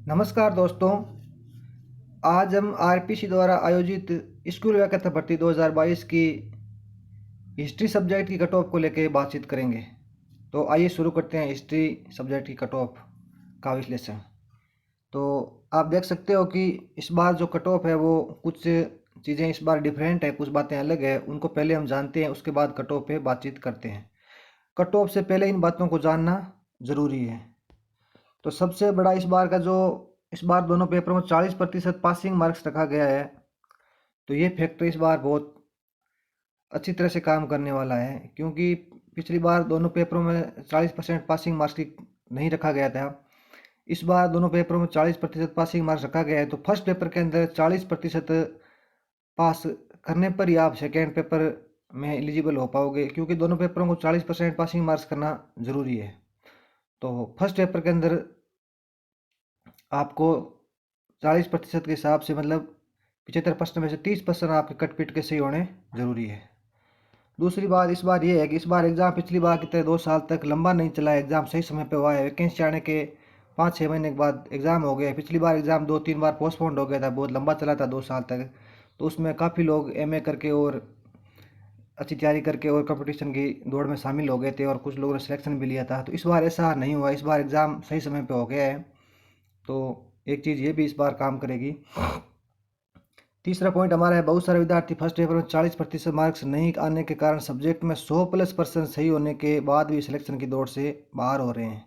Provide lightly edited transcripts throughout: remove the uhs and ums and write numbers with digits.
नमस्कार दोस्तों। आज हम आरपीसी द्वारा आयोजित स्कूल व्याख्याता भर्ती 2022 की हिस्ट्री सब्जेक्ट की कट ऑफ को लेकर बातचीत करेंगे। तो आइए शुरू करते हैं हिस्ट्री सब्जेक्ट की कट ऑफ का विश्लेषण। तो आप देख सकते हो कि इस बार जो कट ऑफ है वो कुछ चीज़ें इस बार डिफरेंट है, कुछ बातें अलग है। उनको पहले हम जानते हैं, उसके बाद कट ऑफ पे बातचीत करते हैं। कट ऑफ से पहले इन बातों को जानना ज़रूरी है। तो सबसे बड़ा इस बार दोनों पेपरों में 40% पासिंग मार्क्स रखा गया है। तो ये फैक्टर इस बार बहुत अच्छी तरह से काम करने वाला है, क्योंकि पिछली बार दोनों पेपरों में 40% पासिंग मार्क्स की नहीं रखा गया था। इस बार दोनों पेपरों में 40% पासिंग मार्क्स रखा गया है। तो फर्स्ट पेपर के अंदर 40% पास करने पर ही आप सेकेंड पेपर में एलिजिबल हो पाओगे, क्योंकि दोनों पेपरों को 40% पासिंग मार्क्स करना ज़रूरी है। तो फर्स्ट पेपर के अंदर आपको 40% के हिसाब से, मतलब 75% में से 30% आपके कट पिट के सही होने ज़रूरी है। दूसरी बात इस बार ये है कि इस बार एग्ज़ाम पिछली बार की तरह 2 साल तक लंबा नहीं चला है। एग्ज़ाम सही समय पे हुआ है। वैकेंसी आने के 5-6 महीने के बाद एग्ज़ाम हो गया। पिछली बार एग्ज़ाम 2-3 बार पोस्टपोन्ड हो गया था, बहुत लंबा चला था 2 साल तक। तो उसमें काफ़ी लोग एमए करके और अच्छी तैयारी करके और कंपटीशन की दौड़ में शामिल हो गए थे, और कुछ लोगों ने सिलेक्शन भी लिया था। तो इस बार ऐसा नहीं हुआ। इस बार एग्ज़ाम सही समय पर हो गया है। तो एक चीज़ ये भी इस बार काम करेगी। तीसरा पॉइंट हमारा है, बहुत सारे विद्यार्थी फर्स्ट पेपर में 40% मार्क्स नहीं आने के कारण सब्जेक्ट में 100+% सही होने के बाद भी सिलेक्शन की दौड़ से बाहर हो रहे हैं।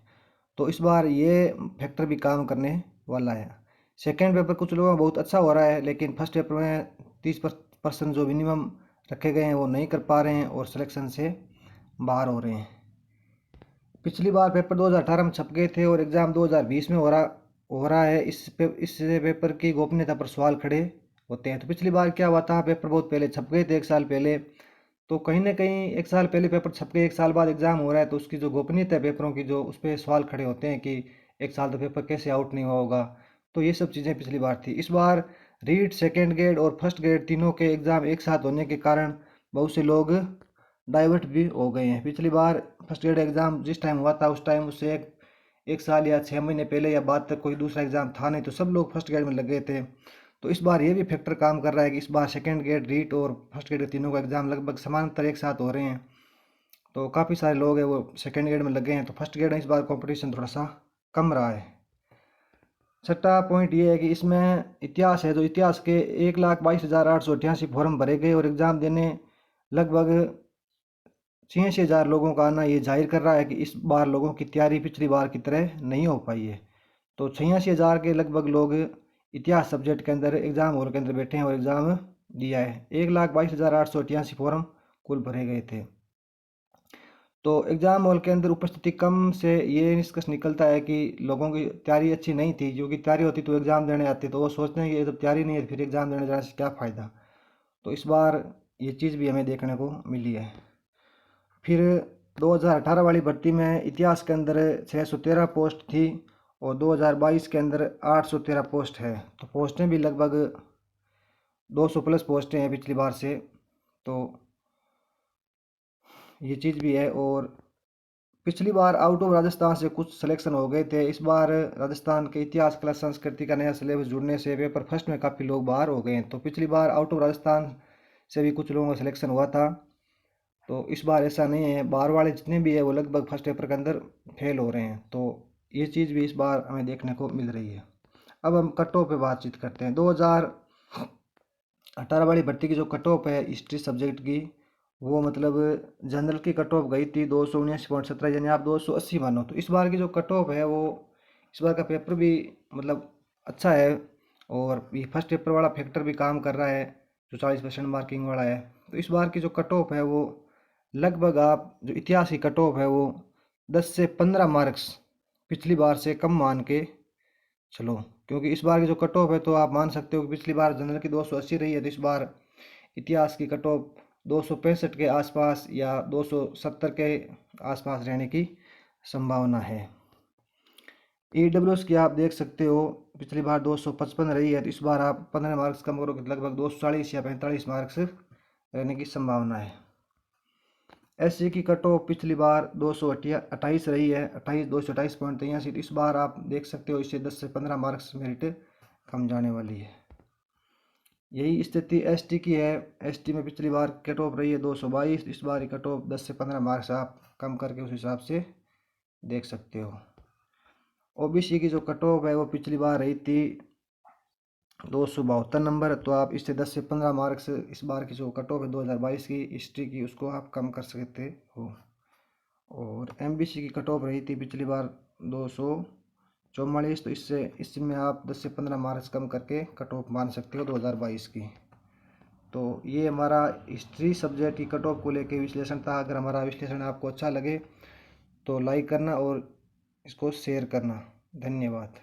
तो इस बार ये फैक्टर भी काम करने वाला है। सेकेंड पेपर कुछ लोगों का बहुत अच्छा हो रहा है, लेकिन फर्स्ट पेपर में 30% जो मिनिमम रखे गए हैं वो नहीं कर पा रहे हैं और सिलेक्शन से बाहर हो रहे हैं। पिछली बार पेपर 2018 में छप गए थे और एग्ज़ाम 2020 में हो रहा है। इस पेपर की गोपनीयता पर सवाल खड़े होते हैं। तो पिछली बार क्या हुआ था, पेपर बहुत पहले छप गए थे, 1 साल पहले। तो कहीं ना कहीं 1 साल पहले पेपर छप गए, 1 साल बाद एग्ज़ाम हो रहा है, तो उसकी जो गोपनीयता है पेपरों की, जो उस पर सवाल खड़े होते हैं कि 1 साल तो पेपर कैसे आउट नहीं हुआ होगा। तो ये सब चीज़ें पिछली बार थी। इस बार रीट, सेकेंड ग्रेड और फर्स्ट ग्रेड तीनों के एग्ज़ाम एक साथ होने के कारण बहुत से लोग डाइवर्ट भी हो गए हैं। पिछली बार फर्स्ट ग्रेड एग्ज़ाम जिस टाइम हुआ था, उस टाइम उससे एक साल या 6 महीने पहले या बाद तक कोई दूसरा एग्ज़ाम था नहीं, तो सब लोग फर्स्ट ग्रेड में लग गए थे। तो इस बार ये भी फैक्टर काम कर रहा है कि इस बार सेकेंड ग्रेड, रीट और फर्स्ट ग्रेड तीनों का एग्ज़ाम लगभग समानांतर एक साथ हो रहे हैं। तो काफ़ी सारे लोग हैं वो सेकेंड ग्रेड में लगे हैं। तो फर्स्ट ग्रेड में इस बार कंपटीशन थोड़ा सा कम रहा है। छठा पॉइंट ये है कि इसमें इतिहास है। जो इतिहास के 1,22,888 फॉर्म भरे गए और एग्ज़ाम देने लगभग 86,000 लोगों का आना ये जाहिर कर रहा है कि इस बार लोगों की तैयारी पिछली बार की तरह नहीं हो पाई है। तो 86,000 के लगभग लोग इतिहास सब्जेक्ट के अंदर एग्ज़ाम हॉल के अंदर बैठे हैं और एग्ज़ाम दिया है। 1,22,888 फॉर्म कुल भरे गए थे। तो एग्ज़ाम हॉल के अंदर उपस्थिति कम से ये निष्कर्ष निकलता है कि लोगों की तैयारी अच्छी नहीं थी। क्योंकि तैयारी होती तो एग्ज़ाम देने आते, तो वो सोचते हैं कि जब तैयारी नहीं है फिर एग्ज़ाम देने जाने से क्या फ़ायदा। तो इस बार ये चीज़ भी हमें देखने को मिली है। फिर 2018 वाली भर्ती में इतिहास के अंदर 613 पोस्ट थी और 2022 के अंदर 813 पोस्ट है। तो पोस्टें भी लगभग 200+ पोस्टें हैं पिछली बार से। तो ये चीज़ भी है। और पिछली बार आउट ऑफ राजस्थान से कुछ सिलेक्शन हो गए थे। इस बार राजस्थान के इतिहास, कला, संस्कृति का नया सिलेबस जुड़ने से पेपर फर्स्ट में काफ़ी लोग बाहर हो गए हैं। तो पिछली बार आउट ऑफ राजस्थान से भी कुछ लोगों का सिलेक्शन हुआ था। तो इस बार ऐसा नहीं है। बाहर वाले जितने भी है वो लगभग फर्स्ट पेपर के अंदर फेल हो रहे हैं। तो ये चीज़ भी इस बार हमें देखने को मिल रही है। अब हम कट ऑफ पे बातचीत करते हैं। 2018 वाली भर्ती की जो कट ऑफ है हिस्ट्री सब्जेक्ट की, वो मतलब जनरल की कट ऑफ गई थी 279.17, यानी आप 280 मानो। तो इस बार की जो कट ऑफ है वो, इस बार का पेपर भी मतलब अच्छा है। और ये फर्स्ट पेपर वाला फैक्टर भी काम कर रहा है जो 40% मार्किंग वाला है। तो इस बार की जो कट ऑफ है वो लगभग, आप जो इतिहास की कट ऑफ है वो 10 से 15 मार्क्स पिछली बार से कम मान के चलो। क्योंकि इस बार की जो कट ऑफ है, तो आप मान सकते हो कि पिछली बार जनरल की 280 रही है, तो इस बार इतिहास की कट ऑफ 265 के आसपास या 270 के आसपास रहने की संभावना है। EWS की आप देख सकते हो पिछली बार 255 रही है, तो इस बार आप 15 मार्क्स कम करोगे, लगभग 240 या 45 मार्क्स रहने की संभावना है। एससी की कट ऑफ पिछली बार 228 रही है, 228.83। तो इस बार आप देख सकते हो इससे 10 से 15 मार्क्स मेरिट कम जाने वाली है। यही स्थिति एसटी की है। एसटी में पिछली बार कट ऑफ रही है 222, इस बार की कट ऑफ 10 से 15 मार्क्स आप कम करके उस हिसाब से देख सकते हो। ओबीसी की जो कट ऑफ है वो पिछली बार रही थी 272 नंबर, तो आप इससे 10 से 15 मार्क्स इस बार की जो कट ऑफ है 2022 की हिस्ट्री की उसको आप कम कर सकते हो। और एमबीसी की कट ऑफ रही थी पिछली बार 244, तो इसमें आप 10 से 15 मार्क्स कम करके कट ऑफ मान सकते हो 2022 की। तो ये हमारा हिस्ट्री सब्जेक्ट की कट ऑफ को लेके विश्लेषण था। अगर हमारा विश्लेषण आपको अच्छा लगे तो लाइक करना और इसको शेयर करना। धन्यवाद।